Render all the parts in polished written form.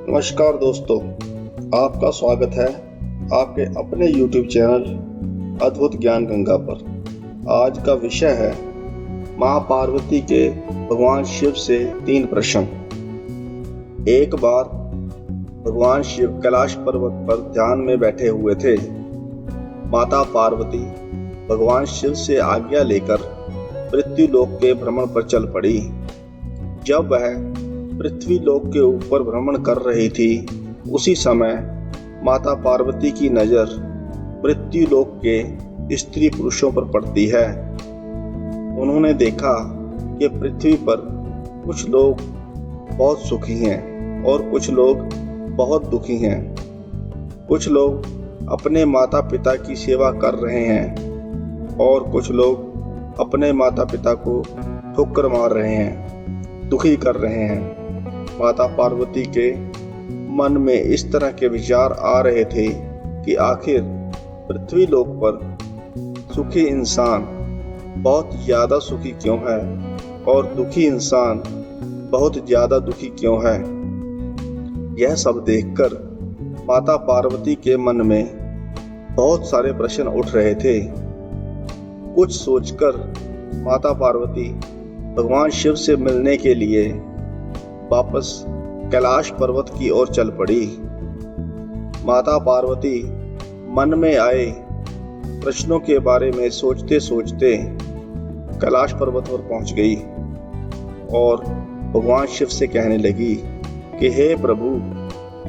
नमस्कार दोस्तों, आपका स्वागत है आपके अपने YouTube चैनल अद्भुत ज्ञान गंगा पर। आज का विषय है माँ पार्वती के भगवान शिव से 3 प्रश्न। एक बार भगवान शिव कैलाश पर्वत पर ध्यान में बैठे हुए थे। माता पार्वती भगवान शिव से आज्ञा लेकर पृथ्वी लोक के भ्रमण पर चल पड़ी। जब वह पृथ्वी लोक के ऊपर भ्रमण कर रही थी, उसी समय माता पार्वती की नजर पृथ्वी लोक के स्त्री पुरुषों पर पड़ती है। उन्होंने देखा कि पृथ्वी पर कुछ लोग बहुत सुखी हैं और कुछ लोग बहुत दुखी हैं। कुछ लोग अपने माता पिता की सेवा कर रहे हैं और कुछ लोग अपने माता पिता को ठोकर मार रहे हैं, दुखी कर रहे हैं। माता पार्वती के मन में इस तरह के विचार आ रहे थे कि आखिर पृथ्वी लोक पर सुखी इंसान बहुत ज्यादा सुखी क्यों है और दुखी इंसान बहुत ज्यादा दुखी क्यों है। यह सब देखकर माता पार्वती के मन में बहुत सारे प्रश्न उठ रहे थे। कुछ सोचकर माता पार्वती भगवान शिव से मिलने के लिए वापस कैलाश पर्वत की ओर चल पड़ी। माता पार्वती मन में आए प्रश्नों के बारे में सोचते सोचते कैलाश पर्वत पर पहुंच गई और भगवान शिव से कहने लगी कि हे प्रभु,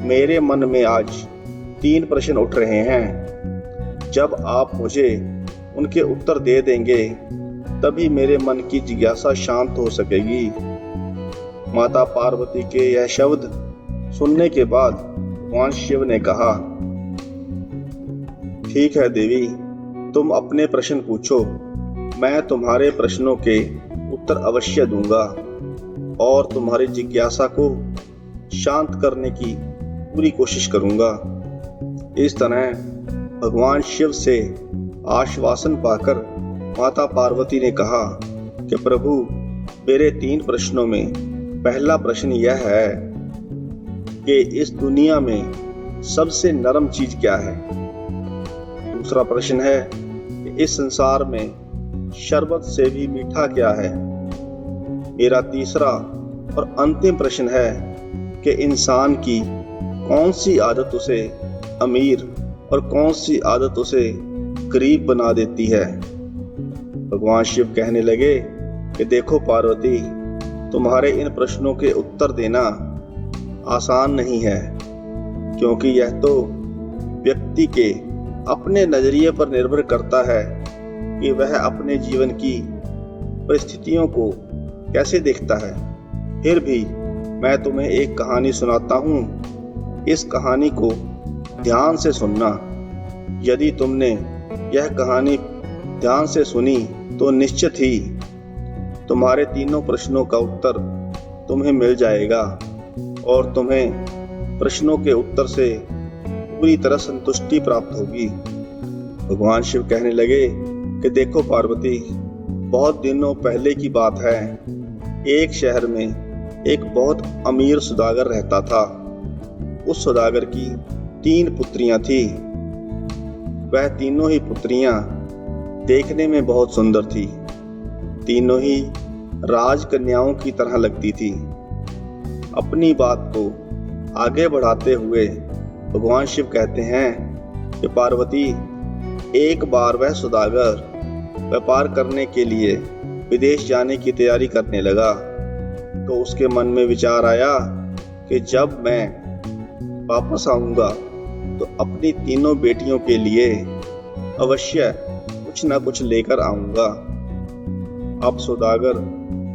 मेरे मन में आज 3 प्रश्न उठ रहे हैं। जब आप मुझे उनके उत्तर दे देंगे तभी मेरे मन की जिज्ञासा शांत हो सकेगी। माता पार्वती के यह शब्द सुनने के बाद भगवान शिव ने कहा, ठीक है देवी, तुम अपने प्रश्न पूछो, मैं तुम्हारे प्रश्नों के उत्तर अवश्य दूंगा और तुम्हारी जिज्ञासा को शांत करने की पूरी कोशिश करूंगा। इस तरह भगवान शिव से आश्वासन पाकर माता पार्वती ने कहा कि प्रभु, मेरे 3 प्रश्नों में पहला प्रश्न यह है कि इस दुनिया में सबसे नरम चीज क्या है। दूसरा प्रश्न है कि इस संसार में शरबत से भी मीठा क्या है। मेरा तीसरा और अंतिम प्रश्न है कि इंसान की कौन सी आदत उसे अमीर और कौन सी आदत उसे गरीब बना देती है। भगवान शिव कहने लगे कि देखो पार्वती, तुम्हारे इन प्रश्नों के उत्तर देना आसान नहीं है, क्योंकि यह तो व्यक्ति के अपने नजरिए पर निर्भर करता है कि वह अपने जीवन की परिस्थितियों को कैसे देखता है। फिर भी मैं तुम्हें एक कहानी सुनाता हूँ। इस कहानी को ध्यान से सुनना। यदि तुमने यह कहानी ध्यान से सुनी तो निश्चित ही तुम्हारे 3 प्रश्नों का उत्तर तुम्हें मिल जाएगा और तुम्हें प्रश्नों के उत्तर से पूरी तरह संतुष्टि प्राप्त होगी। भगवान शिव कहने लगे कि देखो पार्वती, बहुत दिनों पहले की बात है। एक शहर में एक बहुत अमीर सौदागर रहता था। उस सौदागर की 3 पुत्रियां थी। वह तीनों ही पुत्रियां देखने में बहुत सुंदर थी। तीनों ही राजकन्याओं की तरह लगती थी। अपनी बात को आगे बढ़ाते हुए भगवान शिव कहते हैं कि पार्वती, एक बार वह सौदागर व्यापार करने के लिए विदेश जाने की तैयारी करने लगा तो उसके मन में विचार आया कि जब मैं वापस आऊंगा तो अपनी तीनों बेटियों के लिए अवश्य कुछ न कुछ लेकर आऊंगा। अब सौदागर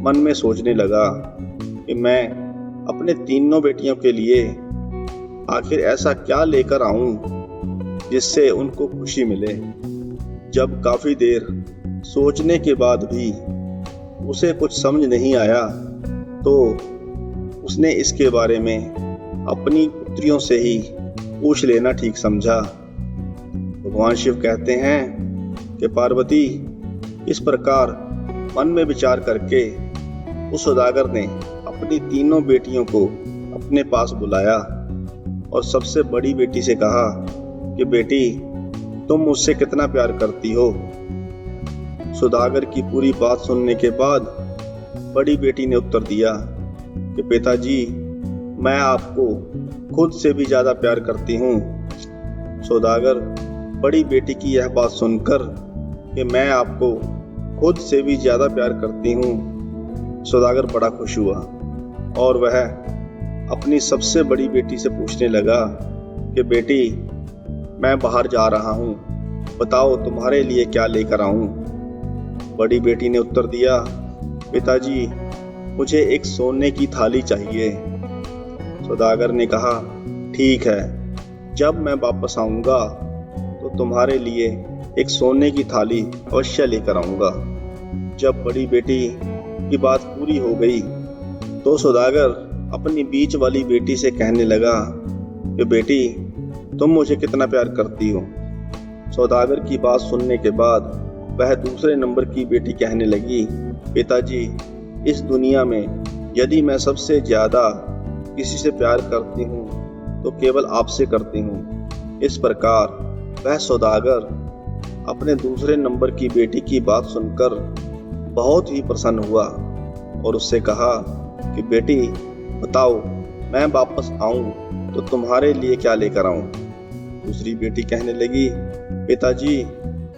मन में सोचने लगा कि मैं अपने तीनों बेटियों के लिए आखिर ऐसा क्या लेकर आऊं जिससे उनको खुशी मिले। जब काफी देर सोचने के बाद भी उसे कुछ समझ नहीं आया तो उसने इसके बारे में अपनी पुत्रियों से ही पूछ लेना ठीक समझा। भगवान शिव कहते हैं कि पार्वती, इस प्रकार मन में विचार करके उस सौदागर ने अपनी तीनों बेटियों को अपने पास बुलाया और सबसे बड़ी बेटी से कहा कि बेटी, तुम मुझसे कितना प्यार करती हो। सौदागर की पूरी बात सुनने के बाद बड़ी बेटी ने उत्तर दिया कि पिताजी, मैं आपको खुद से भी ज्यादा प्यार करती हूँ। सौदागर बड़ी बेटी की यह बात सुनकर कि मैं आपको खुद से भी ज्यादा प्यार करती हूँ, सौदागर बड़ा खुश हुआ और वह अपनी सबसे बड़ी बेटी से पूछने लगा कि बेटी, मैं बाहर जा रहा हूँ, बताओ तुम्हारे लिए क्या लेकर आऊं। बड़ी बेटी ने उत्तर दिया, पिताजी, मुझे एक सोने की थाली चाहिए। सौदागर ने कहा, ठीक है, जब मैं वापस आऊंगा तो तुम्हारे लिए एक सोने की थाली अवश्य लेकर आऊंगा। जब बड़ी बेटी की बात पूरी हो गई तो सौदागर अपनी बीच वाली बेटी से कहने लगा कि बेटी, तुम मुझे कितना प्यार करती हो। सौदागर की बात सुनने के बाद वह दूसरे नंबर की बेटी कहने लगी, पिताजी, इस दुनिया में यदि मैं सबसे ज्यादा किसी से प्यार करती हूँ तो केवल आपसे करती हूँ। इस प्रकार वह सौदागर अपने दूसरे नंबर की बेटी की बात सुनकर बहुत ही प्रसन्न हुआ और उससे कहा कि बेटी, बताओ, मैं वापस आऊं तो तुम्हारे लिए क्या लेकर आऊं। दूसरी बेटी कहने लगी, पिताजी,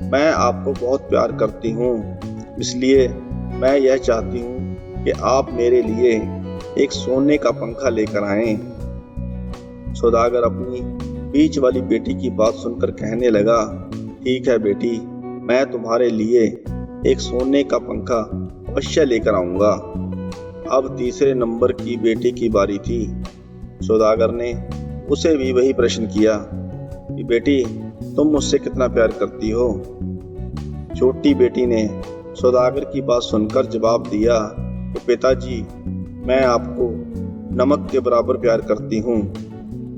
मैं आपको बहुत प्यार करती हूँ, इसलिए मैं यह चाहती हूँ कि आप मेरे लिए एक सोने का पंखा लेकर आएं। सौदागर अपनी बीच वाली बेटी की बात सुनकर कहने लगा, ठीक है बेटी, मैं तुम्हारे लिए एक सोने का पंखा अवश्य लेकर आऊंगा। अब तीसरे नंबर की बेटी की बारी थी। सौदागर ने उसे भी वही प्रश्न किया कि बेटी, तुम मुझसे कितना प्यार करती हो। छोटी बेटी ने सौदागर की बात सुनकर जवाब दिया कि पिताजी, मैं आपको नमक के बराबर प्यार करती हूँ।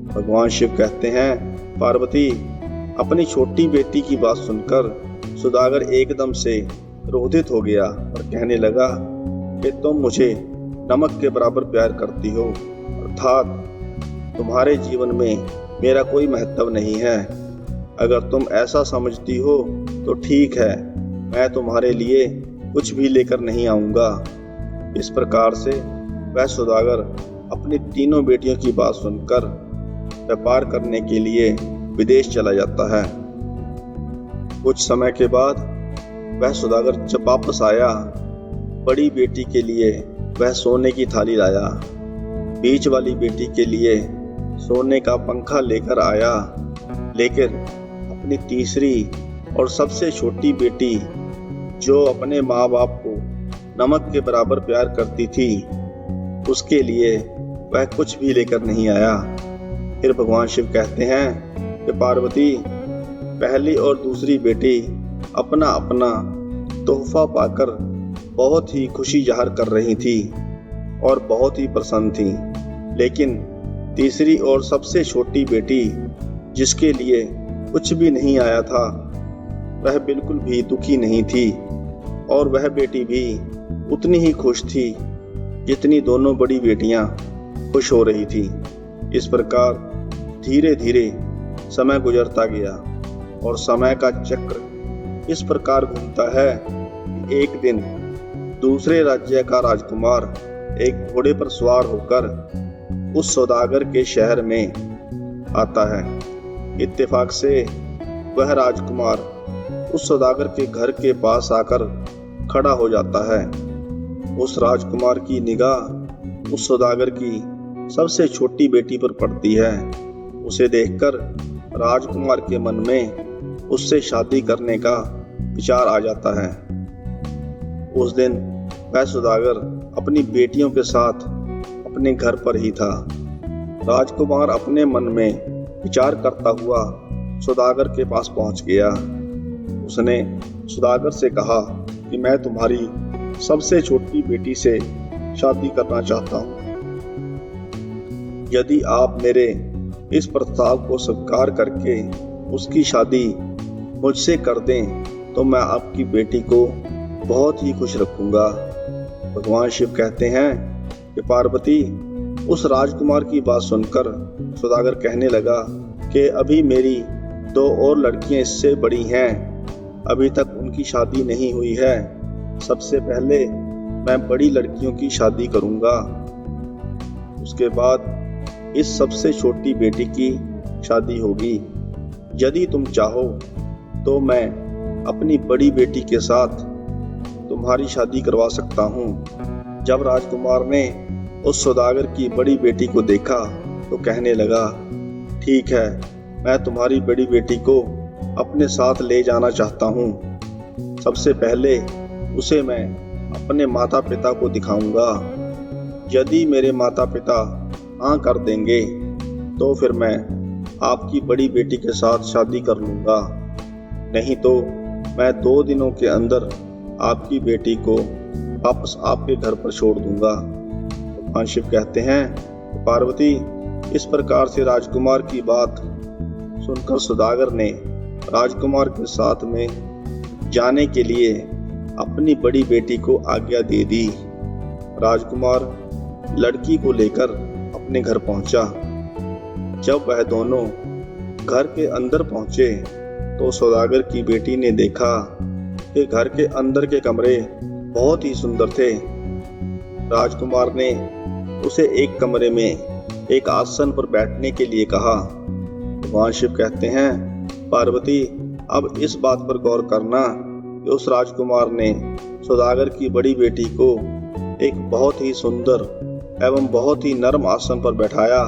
भगवान शिव कहते हैं, पार्वती, अपनी छोटी बेटी की बात सुनकर सौदागर एकदम से क्रोधित हो गया और कहने लगा कि तुम मुझे नमक के बराबर प्यार करती हो, अर्थात तुम्हारे जीवन में मेरा कोई महत्व नहीं है। अगर तुम ऐसा समझती हो तो ठीक है, मैं तुम्हारे लिए कुछ भी लेकर नहीं आऊंगा। इस प्रकार से वह सौदागर अपनी तीनों बेटियों की बात सुनकर व्यापार करने के लिए विदेश चला जाता है। कुछ समय के बाद वह सौदागर जब वापस आया, बड़ी बेटी के लिए वह सोने की थाली लाया, बीच वाली बेटी के लिए सोने का पंखा लेकर आया, लेकिन अपनी तीसरी और सबसे छोटी बेटी, जो अपने माँ बाप को नमक के बराबर प्यार करती थी, उसके लिए वह कुछ भी लेकर नहीं आया। फिर भगवान शिव कहते हैं कि पार्वती, पहली और दूसरी बेटी अपना अपना तोहफा पाकर बहुत ही खुशी जाहिर कर रही थी और बहुत ही प्रसन्न थी, लेकिन तीसरी और सबसे छोटी बेटी, जिसके लिए कुछ भी नहीं आया था, वह बिल्कुल भी दुखी नहीं थी और वह बेटी भी उतनी ही खुश थी जितनी दोनों बड़ी बेटियां खुश हो रही थी। इस प्रकार धीरे धीरे समय गुजरता गया और समय का चक्र इस प्रकार घूमता है कि एक दिन दूसरे राज्य का राजकुमार एक घोड़े पर सवार होकर उस सौदागर के शहर में आता है। इत्तेफाक से वह राजकुमार उस सौदागर के घर के पास आकर खड़ा हो जाता है। उस राजकुमार की निगाह उस सौदागर की सबसे छोटी बेटी पर पड़ती है। उसे देखकर राजकुमार के मन में उससे शादी करने का विचार आ जाता है। उस दिन वह सौदागर अपनी बेटियों के साथ अपने घर पर ही था। राजकुमार अपने मन में विचार करता हुआ सौदागर के पास पहुंच गया। उसने सौदागर से कहा कि मैं तुम्हारी सबसे छोटी बेटी से शादी करना चाहता हूँ। यदि आप मेरे इस प्रस्ताव को स्वीकार करके उसकी शादी मुझसे कर दें तो मैं आपकी बेटी को बहुत ही खुश रखूंगा। भगवान शिव कहते हैं कि पार्वती, उस राजकुमार की बात सुनकर सौदागर कहने लगा कि अभी मेरी 2 और लड़कियां इससे बड़ी हैं, अभी तक उनकी शादी नहीं हुई है। सबसे पहले मैं बड़ी लड़कियों की शादी करूंगा, उसके बाद इस सबसे छोटी बेटी की शादी होगी। यदि तुम चाहो तो मैं अपनी बड़ी बेटी के साथ तुम्हारी शादी करवा सकता हूँ। जब राजकुमार ने उस सौदागर की बड़ी बेटी को देखा तो कहने लगा, ठीक है, मैं तुम्हारी बड़ी बेटी को अपने साथ ले जाना चाहता हूँ। सबसे पहले उसे मैं अपने माता पिता को दिखाऊंगा। यदि मेरे माता पिता हाँ कर देंगे तो फिर मैं आपकी बड़ी बेटी के साथ शादी कर लूँगा, नहीं तो मैं 2 दिनों के अंदर आपकी बेटी को वापस आपके घर पर छोड़ दूंगा। भगवान शिव कहते हैं, पार्वती इस प्रकार से राजकुमार की बात सुनकर सौदागर ने राजकुमार के साथ में जाने के लिए अपनी बड़ी बेटी को आज्ञा दे दी। राजकुमार लड़की को लेकर अपने घर पहुंचा। जब वह दोनों घर के अंदर पहुंचे तो सौदागर की बेटी ने देखा कि घर के अंदर के कमरे बहुत ही सुंदर थे। राजकुमार ने उसे एक कमरे में एक आसन पर बैठने के लिए कहा। भगवान शिव कहते हैं, पार्वती अब इस बात पर गौर करना कि उस राजकुमार ने सौदागर की बड़ी बेटी को एक बहुत ही सुंदर एवं बहुत ही नरम आसन पर बैठाया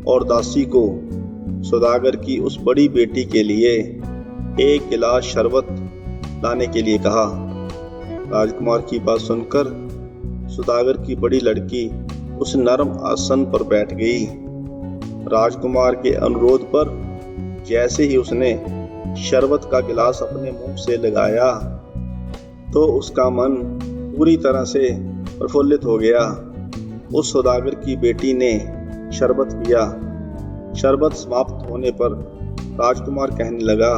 और दासी को सौदागर की उस बड़ी बेटी के लिए एक गिलास शरबत लाने के लिए कहा। राजकुमार की बात सुनकर सौदागर की बड़ी लड़की उस नरम आसन पर बैठ गई। राजकुमार के अनुरोध पर जैसे ही उसने शरबत का गिलास अपने मुंह से लगाया तो उसका मन पूरी तरह से प्रफुल्लित हो गया। उस सौदागर की बेटी ने शरबत पिया। शरबत समाप्त होने पर राजकुमार कहने लगा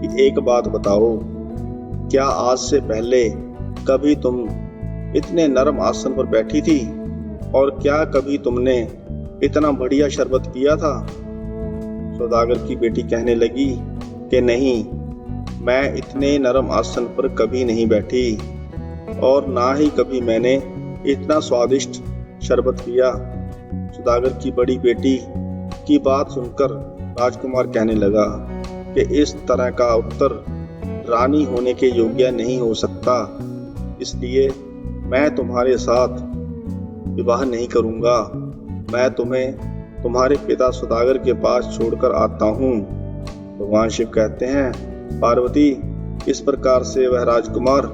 कि एक बात बताओ, क्या आज से पहले कभी तुम इतने नरम आसन पर बैठी थी और क्या कभी तुमने इतना बढ़िया शरबत पिया था? सौदागर की बेटी कहने लगी कि नहीं, मैं इतने नरम आसन पर कभी नहीं बैठी और ना ही कभी मैंने इतना स्वादिष्ट शरबत पिया। सौदागर की बड़ी बेटी की बात सुनकर राजकुमार कहने लगा कि इस तरह का उत्तर रानी होने के योग्य नहीं हो सकता, इसलिए मैं तुम्हारे साथ विवाह नहीं करूंगा। मैं तुम्हें तुम्हारे पिता सौदागर के पास छोड़कर आता हूँ। भगवान शिव कहते हैं, पार्वती इस प्रकार से वह राजकुमार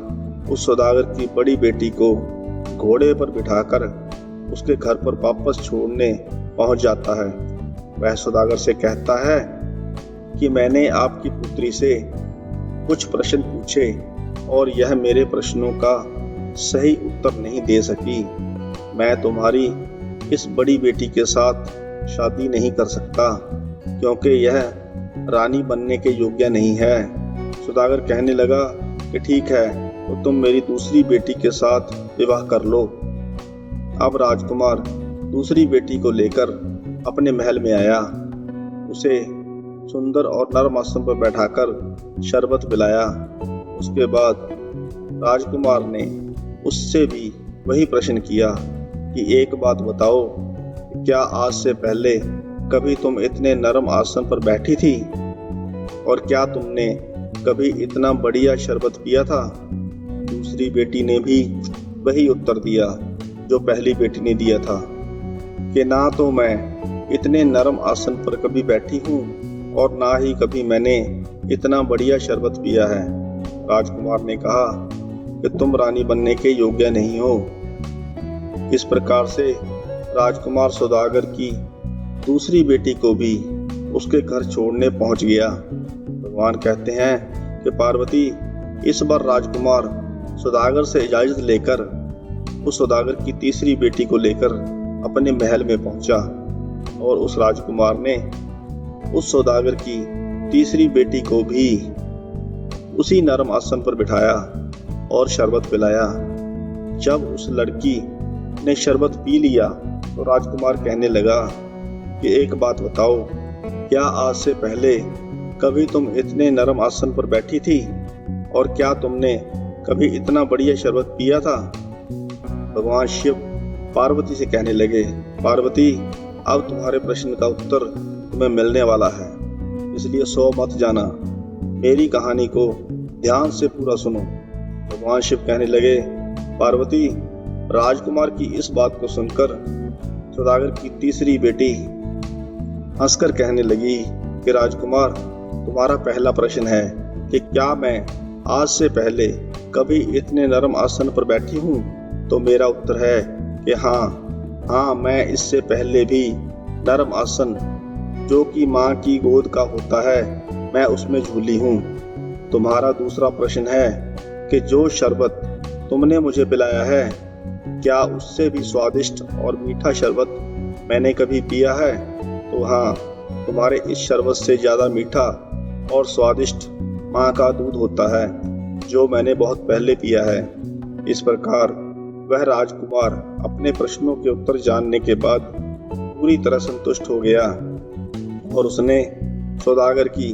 उस सौदागर की बड़ी बेटी को घोड़े पर बिठाकर उसके घर पर वापस छोड़ने पहुंच जाता है। वह सौदागर से कहता है कि मैंने आपकी पुत्री से कुछ प्रश्न पूछे और यह मेरे प्रश्नों का सही उत्तर नहीं दे सकी। मैं तुम्हारी इस बड़ी बेटी के साथ शादी नहीं कर सकता क्योंकि यह रानी बनने के योग्य नहीं है। सौदागर कहने लगा कि ठीक है, तो तुम मेरी दूसरी बेटी के साथ विवाह कर लो। अब राजकुमार दूसरी बेटी को लेकर अपने महल में आया। उसे सुंदर और नरम आसन पर बैठाकर शरबत पिलाया। उसके बाद राजकुमार ने उससे भी वही प्रश्न किया कि एक बात बताओ, क्या आज से पहले कभी तुम इतने नरम आसन पर बैठी थी और क्या तुमने कभी इतना बढ़िया शरबत पिया था? दूसरी बेटी ने भी वही उत्तर दिया जो पहली बेटी ने दिया था कि ना तो मैं इतने नरम आसन पर कभी बैठी हूँ और ना ही कभी मैंने इतना बढ़िया शरबत पिया है। राजकुमार ने कहा कि तुम रानी बनने के योग्य नहीं हो। इस प्रकार से राजकुमार सौदागर की दूसरी बेटी को भी उसके घर छोड़ने पहुंच गया। भगवान कहते हैं कि पार्वती इस बार राजकुमार सौदागर से इजाजत लेकर उस सौदागर की तीसरी बेटी को लेकर अपने महल में पहुंचा और उस राजकुमार ने उस सौदागर की तीसरी बेटी को भी उसी नरम आसन पर बिठाया और शरबत पिलाया। जब उस लड़की ने शरबत पी लिया तो राजकुमार कहने लगा कि एक बात बताओ, क्या आज से पहले कभी तुम इतने नरम आसन पर बैठी थी? और क्या तुमने कभी इतना बढ़िया शरबत पिया था? भगवान शिव पार्वती से कहने लगे, पार्वती, अब तुम्हारे प्रश्न का उत्तर तुम्हें मिलने वाला है, इसलिए सो मत जाना। मेरी कहानी को ध्यान से पूरा सुनो। भगवान शिव कहने लगे, पार्वती, राजकुमार की इस बात को सुनकर सौदागर की तीसरी बेटी हंसकर कहने लगी कि राजकुमार, तुम्हारा पहला प्रश्न है कि क्या मैं आज से पहले कभी इतने नरम आसन पर बैठी हूँ? तो मेरा उत्तर है कि हाँ, मैं इससे पहले भी नरम आसन जो कि माँ की गोद का होता है, मैं उसमें झूली हूँ। तुम्हारा दूसरा प्रश्न है कि जो शरबत तुमने मुझे पिलाया है, क्या उससे भी स्वादिष्ट और मीठा शरबत मैंने कभी पिया है? तो हाँ, तुम्हारे इस शरबत से ज़्यादा मीठा और स्वादिष्ट माँ का दूध होता है, जो मैंने बहुत पहले पिया है। इस प्रकार वह राजकुमार अपने प्रश्नों के उत्तर जानने के बाद पूरी तरह संतुष्ट हो गया और उसने सौदागर की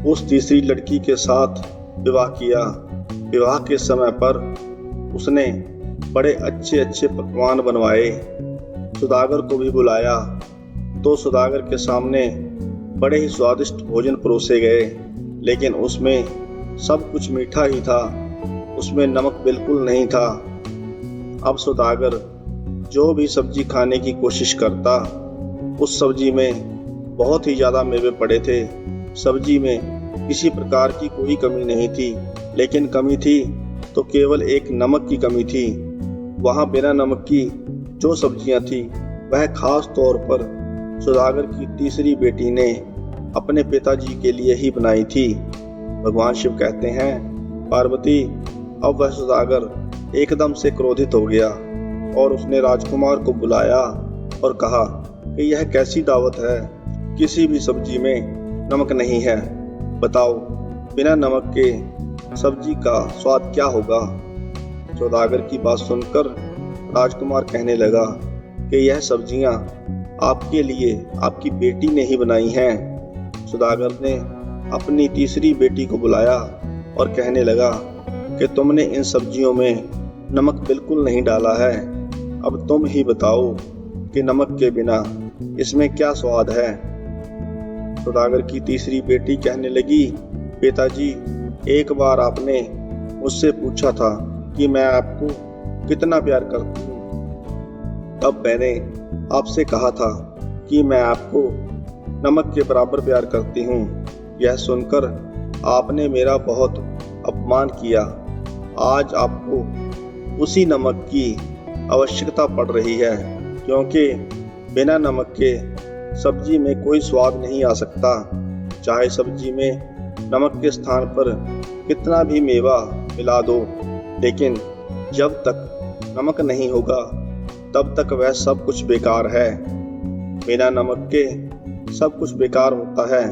उस तीसरी लड़की के साथ विवाह किया। विवाह के समय पर उसने बड़े अच्छे अच्छे पकवान बनवाए, सौदागर को भी बुलाया, तो सौदागर के सामने बड़े ही स्वादिष्ट भोजन परोसे गए, लेकिन उसमें सब कुछ मीठा ही था, उसमें नमक बिल्कुल नहीं था। अब सौदागर जो भी सब्जी खाने की कोशिश करता, उस सब्जी में बहुत ही ज़्यादा मेवे पड़े थे। सब्जी में किसी प्रकार की कोई कमी नहीं थी, लेकिन कमी थी तो केवल एक नमक की कमी थी। वहाँ बिना नमक की जो सब्जियाँ थी, वह खास तौर पर सौदागर की तीसरी बेटी ने अपने पिताजी के लिए ही बनाई थी। भगवान शिव कहते हैं, पार्वती, अब वह सौदागर एकदम से क्रोधित हो गया और उसने राजकुमार को बुलाया और कहा कि यह कैसी दावत है, किसी भी सब्जी में नमक नहीं है। बताओ, बिना नमक के सब्जी का स्वाद क्या होगा? सौदागर की बात सुनकर राजकुमार कहने लगा कि यह सब्जियां आपके लिए आपकी बेटी ने ही बनाई हैं। सौदागर ने अपनी तीसरी बेटी को बुलाया और कहने लगा कि तुमने इन सब्जियों में नमक बिल्कुल नहीं डाला है। अब तुम ही बताओ कि नमक के बिना इसमें क्या स्वाद है? सौदागर की तीसरी बेटी कहने लगी, पिताजी, एक बार आपने मुझसे पूछा था कि मैं आपको कितना प्यार करती हूँ। तब मैंने आपसे कहा था कि मैं आपको नमक के बराबर प्यार करती हूँ। यह सुनकर आपने मेरा बहुत अपमान किया। आज आपको उसी नमक की आवश्यकता पड़ रही है, क्योंकि बिना नमक के सब्जी में कोई स्वाद नहीं आ सकता। चाहे सब्जी में नमक के स्थान पर कितना भी मेवा मिला दो, लेकिन जब तक नमक नहीं होगा तब तक वह सब कुछ बेकार है। बिना नमक के सब कुछ बेकार होता है।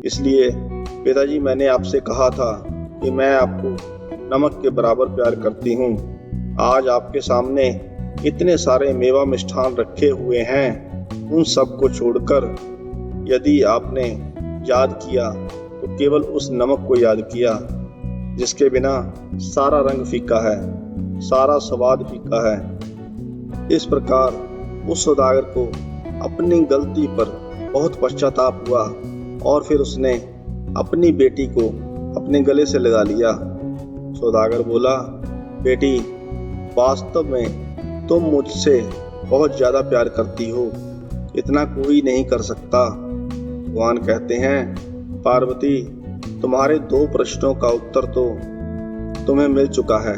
इसलिए पिताजी, मैंने आपसे कहा था कि मैं आपको नमक के बराबर प्यार करती हूँ। आज आपके सामने इतने सारे मेवा मिष्ठान रखे हुए हैं, उन सब को छोड़कर यदि आपने याद किया तो केवल उस नमक को याद किया, जिसके बिना सारा रंग फीका है, सारा स्वाद फीका है। इस प्रकार उस सौदागर को अपनी गलती पर बहुत पश्चाताप हुआ और फिर उसने अपनी बेटी को अपने गले से लगा लिया। सौदागर बोला, बेटी, वास्तव में तुम मुझसे बहुत ज़्यादा प्यार करती हो, इतना कोई नहीं कर सकता। भगवान कहते हैं, पार्वती, तुम्हारे 2 प्रश्नों का उत्तर तो तुम्हें मिल चुका है।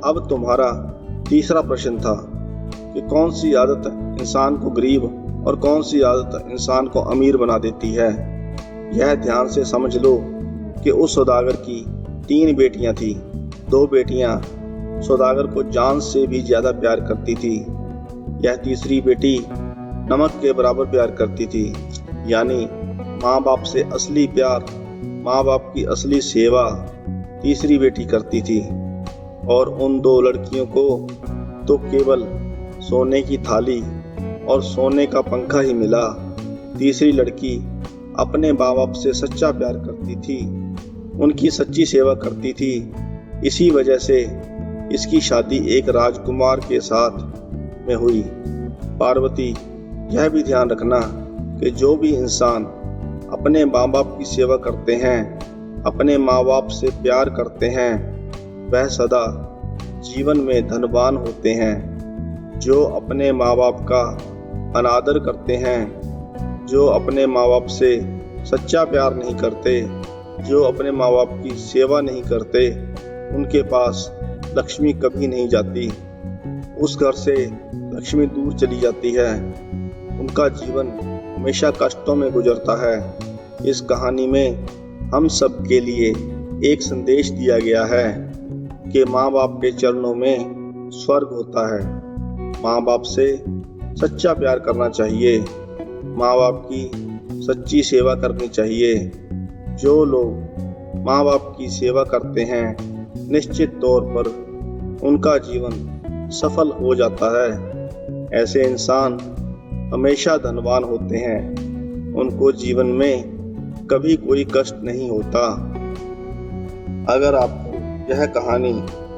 अब तुम्हारा तीसरा प्रश्न था कि कौन सी आदत इंसान को गरीब और कौन सी आदत इंसान को अमीर बना देती है। यह ध्यान से समझ लो कि उस सौदागर की 3 बेटियां थी। 2 बेटियां सौदागर को जान से भी ज़्यादा प्यार करती थी। यह तीसरी बेटी नमक के बराबर प्यार करती थी, यानी माँ बाप से असली प्यार, माँ बाप की असली सेवा तीसरी बेटी करती थी। और उन 2 लड़कियों को तो केवल सोने की थाली और सोने का पंखा ही मिला। तीसरी लड़की अपने माँ बाप से सच्चा प्यार करती थी, उनकी सच्ची सेवा करती थी। इसी वजह से इसकी शादी एक राजकुमार के साथ में हुई। पार्वती, यह भी ध्यान रखना कि जो भी इंसान अपने माँ बाप की सेवा करते हैं, अपने माँ बाप से प्यार करते हैं, वह सदा जीवन में धनवान होते हैं। जो अपने माँ बाप का अनादर करते हैं, जो अपने माँ बाप से सच्चा प्यार नहीं करते, जो अपने माँ बाप की सेवा नहीं करते, उनके पास लक्ष्मी कभी नहीं जाती। उस घर से लक्ष्मी दूर चली जाती है। उनका जीवन हमेशा कष्टों में गुजरता है। इस कहानी में हम सब के लिए एक संदेश दिया गया है कि माँ बाप के चरणों में स्वर्ग होता है। माँ बाप से सच्चा प्यार करना चाहिए, माँ बाप की सच्ची सेवा करनी चाहिए। जो लोग माँ बाप की सेवा करते हैं, निश्चित तौर पर उनका जीवन सफल हो जाता है। ऐसे इंसान हमेशा धनवान होते हैं, उनको जीवन में कभी कोई कष्ट नहीं होता। अगर आपको यह कहानी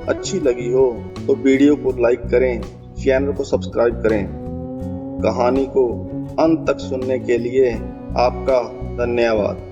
अच्छी लगी हो तो वीडियो को लाइक करें, चैनल को सब्सक्राइब करें। कहानी को अंत तक सुनने के लिए आपका धन्यवाद।